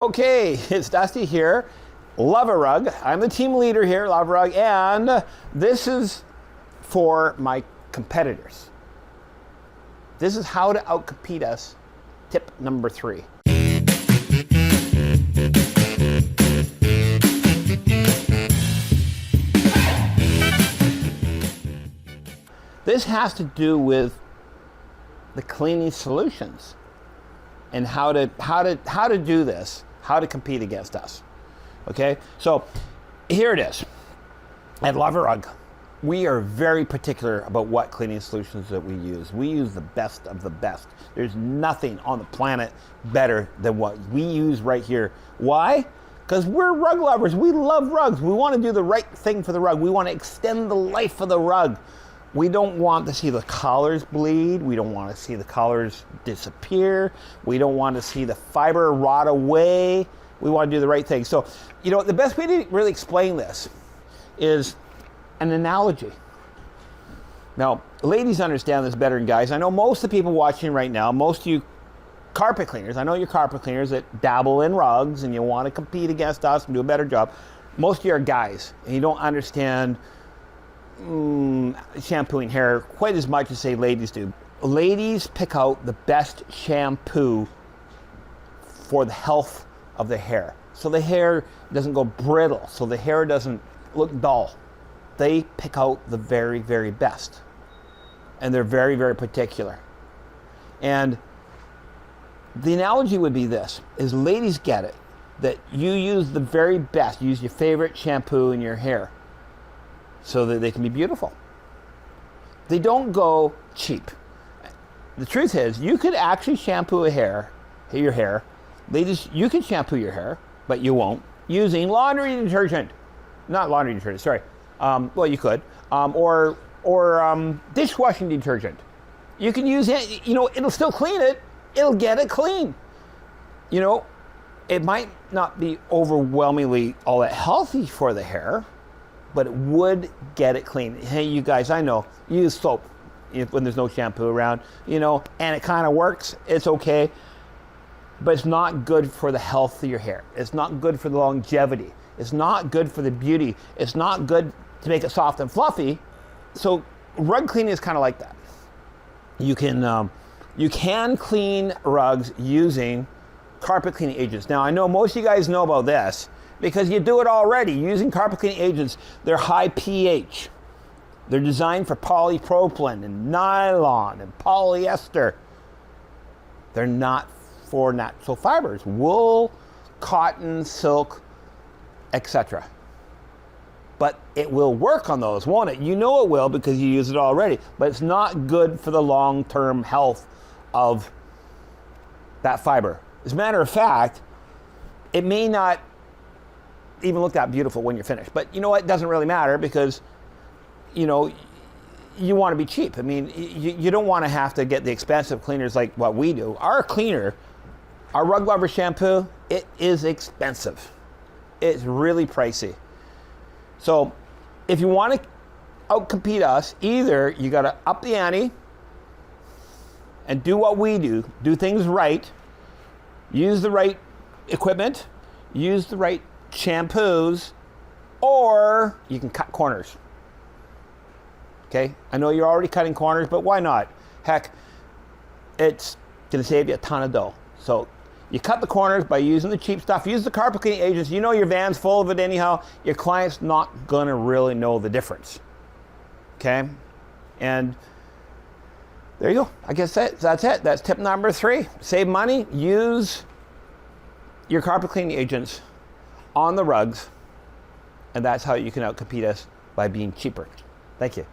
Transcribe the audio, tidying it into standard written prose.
Okay, it's Dusty here, Luv-A-Rug. I'm the team leader here, Luvarug, and this is for my competitors. This is how to outcompete us, tip number 3. This has to do with the cleaning solutions and how to do this, how to compete against us. Okay, so here it is. At Luvarug, we are very particular about what cleaning solutions that we use. We use the best of the best. There's nothing on the planet better than what we use right here. Why? Because we're rug lovers. We love rugs. We want to do the right thing for the rug. We want to extend the life of the rug. We don't want to see the collars bleed. We don't want to see the collars disappear. We don't want to see the fiber rot away. We want to do the right thing. So, you know, the best way to really explain this is an analogy. Now, ladies understand this better than guys. I know most of the people watching right now, most of you carpet cleaners, I know you're carpet cleaners that dabble in rugs and you want to compete against us and do a better job. Most of you are guys and you don't understand shampooing hair quite as much as, say, ladies do. Ladies pick out the best shampoo for the health of the hair. So the hair doesn't go brittle, so the hair doesn't look dull. They pick out the very, very best. And they're very, very particular. And the analogy would be this, is ladies get it, that you use the very best, use your favorite shampoo in your hair, so that they can be beautiful. They don't go cheap. The truth is, you could actually shampoo your hair. Ladies, you can shampoo your hair, but you won't, using laundry detergent. Not laundry detergent, sorry. Well, you could. Or dishwashing detergent. You can use it, you know, it'll still clean it. It'll get it clean. You know, it might not be overwhelmingly all that healthy for the hair, but it would get it clean. Hey, you guys, I know, you use soap when there's no shampoo around, you know, and it kind of works, it's okay, but it's not good for the health of your hair. It's not good for the longevity. It's not good for the beauty. It's not good to make it soft and fluffy. So rug cleaning is kind of like that. You can clean rugs using carpet cleaning agents. Now, I know most of you guys know about this, because you do it already using carpet cleaning agents. They're high pH. They're designed for polypropylene and nylon and polyester. They're not for natural fibers, wool, cotton, silk, etc. But it will work on those, won't it? You know it will because you use it already, but it's not good for the long-term health of that fiber. As a matter of fact, it may not even look that beautiful when you're finished. But you know what? It doesn't really matter because, you know, you want to be cheap. I mean, you don't want to have to get the expensive cleaners like what we do. Our cleaner, our Rug Lover shampoo, it is expensive. It's really pricey. So if you want to outcompete us, either you got to up the ante and do what we do things right, use the right equipment, use the right shampoos, or you can cut corners. Okay, I know you're already cutting corners, but why not? Heck, it's gonna save you a ton of dough. So you cut the corners by using the cheap stuff. Use the carpet cleaning agents. You know your van's full of it anyhow. Your client's not gonna really know the difference. Okay, and there you go. I guess that's it. That's tip number 3. Save money. Use your carpet cleaning agents on the rugs, and that's how you can outcompete us, by being cheaper. Thank you.